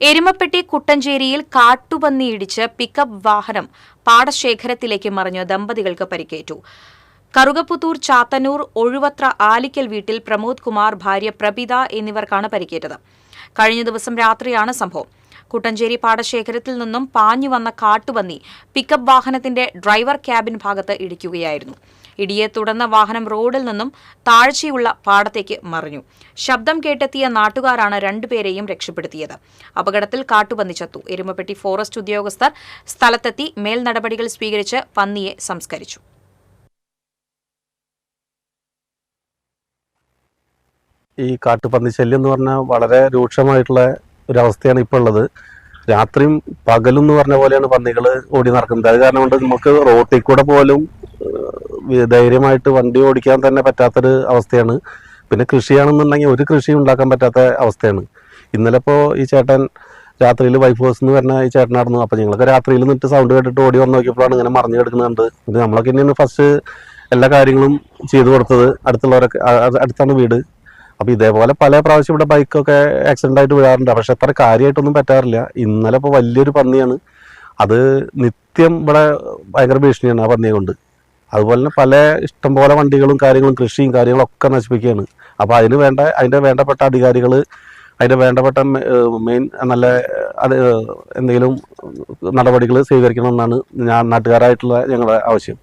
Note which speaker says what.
Speaker 1: Erumapetty കുട്ടഞ്ചേരിയിൽ കാട്ടുപന്നിയിടിച്ച് pickup വാഹനം പാടശേഖരത്തിലേക്ക് മറിഞ്ഞ് ദമ്പതികൾക്ക് പരിക്കേറ്റു. കറുകപ്പുത്തൂർ ചാത്തന്നൂർ ഒഴുവത്ര ആലിക്കൽ വീട്ടിൽ പ്രമോദ് കുമാർ, ഭാര്യ പ്രഭിത എന്നിവർക്കാണ് പരിക്കേറ്റത്. കഴിഞ്ഞ ദിവസം രാത്രിയാണ് സംഭവം. കുട്ടഞ്ചേരി പാടശേഖരത്തിൽ നിന്നും പാഞ്ഞുവന്ന കാട്ടുപന്നി പിക്കപ്പ് വാഹനത്തിന്റെ ഡ്രൈവർ ക്യാബിൻ ഭാഗത്ത് ഇടിക്കുകയായിരുന്നു. ഇടിയെ തുടർന്ന് വാഹനം റോഡിൽ നിന്നും താഴ്ചയുള്ള പാടത്തേക്ക് മറിഞ്ഞു. ശബ്ദം കേട്ടെത്തിയ നാട്ടുകാരാണ് രണ്ടുപേരെയും രക്ഷപ്പെടുത്തിയത്. അപകടത്തിൽ കാട്ടുപന്നി ചത്തു. എരുമപ്പെട്ടി ഫോറസ്റ്റ് ഉദ്യോഗസ്ഥർ സ്ഥലത്തെത്തി മേൽനടപടികൾ സ്വീകരിച്ച് പന്നിയെ സംസ്കരിച്ചു.
Speaker 2: ഈ കാട്ടുപന്നി ശല്യം എന്ന് പറഞ്ഞാൽ വളരെ രൂക്ഷമായിട്ടുള്ള ഒരവസ്ഥയാണ് ഇപ്പോൾ ഉള്ളത്. രാത്രിയും പകലും എന്ന് പറഞ്ഞ പോലെയാണ് പന്നികൾ ഓടി നടക്കുന്നത്. അത് കാരണം കൊണ്ട് നമുക്ക് റോട്ടിൽ കൂടെ പോലും ധൈര്യമായിട്ട് വണ്ടി ഓടിക്കാൻ തന്നെ പറ്റാത്തൊരു അവസ്ഥയാണ്. പിന്നെ കൃഷിയാണെന്നുണ്ടെങ്കിൽ ഒരു കൃഷി ഉണ്ടാക്കാൻ പറ്റാത്ത അവസ്ഥയാണ്. ഇന്നലെ ഇപ്പോൾ ഈ ചേട്ടൻ രാത്രിയിൽ വൈഫ് ഹൗസ് എന്ന് പറഞ്ഞ ഈ ചേട്ടനായിരുന്നു. അപ്പോൾ ഞങ്ങളൊക്കെ രാത്രിയിൽ നിന്നിട്ട് സൗണ്ട് കേട്ടിട്ട് ഓടി വന്ന് നോക്കിയപ്പോഴാണ് ഇങ്ങനെ മറിഞ്ഞു കിടക്കുന്നുണ്ട്. പിന്നെ നമ്മളൊക്കെ തന്നെയാണ് ഫസ്റ്റ് എല്ലാ കാര്യങ്ങളും ചെയ്തു കൊടുത്തത്. അടുത്തുള്ളവരൊക്കെ അടുത്താണ് വീട്. അപ്പോൾ ഇതേപോലെ പല പ്രാവശ്യം ഇവിടെ ബൈക്കൊക്കെ ആക്സിഡൻ്റ് ആയിട്ട് വീഴാറുണ്ട്. പക്ഷെ അത്ര കാര്യമായിട്ടൊന്നും പറ്റാറില്ല. ഇന്നലെ ഇപ്പോൾ വലിയൊരു പന്നിയാണ്. അത് നിത്യം ഇവിടെ ഭയങ്കര ഭീഷണിയാണ് ആ പന്നിയെ കൊണ്ട്. അതുപോലെ തന്നെ പല ഇഷ്ടംപോലെ വണ്ടികളും കാര്യങ്ങളും കൃഷിയും കാര്യങ്ങളൊക്കെ നശിപ്പിക്കുകയാണ്. അപ്പോൾ അതിൻ്റെ വേണ്ടപ്പെട്ട അധികാരികൾ അതിൻ്റെ വേണ്ടപ്പെട്ട മെയിൻ നല്ല എന്തെങ്കിലും നടപടികൾ സ്വീകരിക്കണമെന്നാണ് നാട്ടുകാരായിട്ടുള്ള ഞങ്ങളുടെ ആവശ്യം.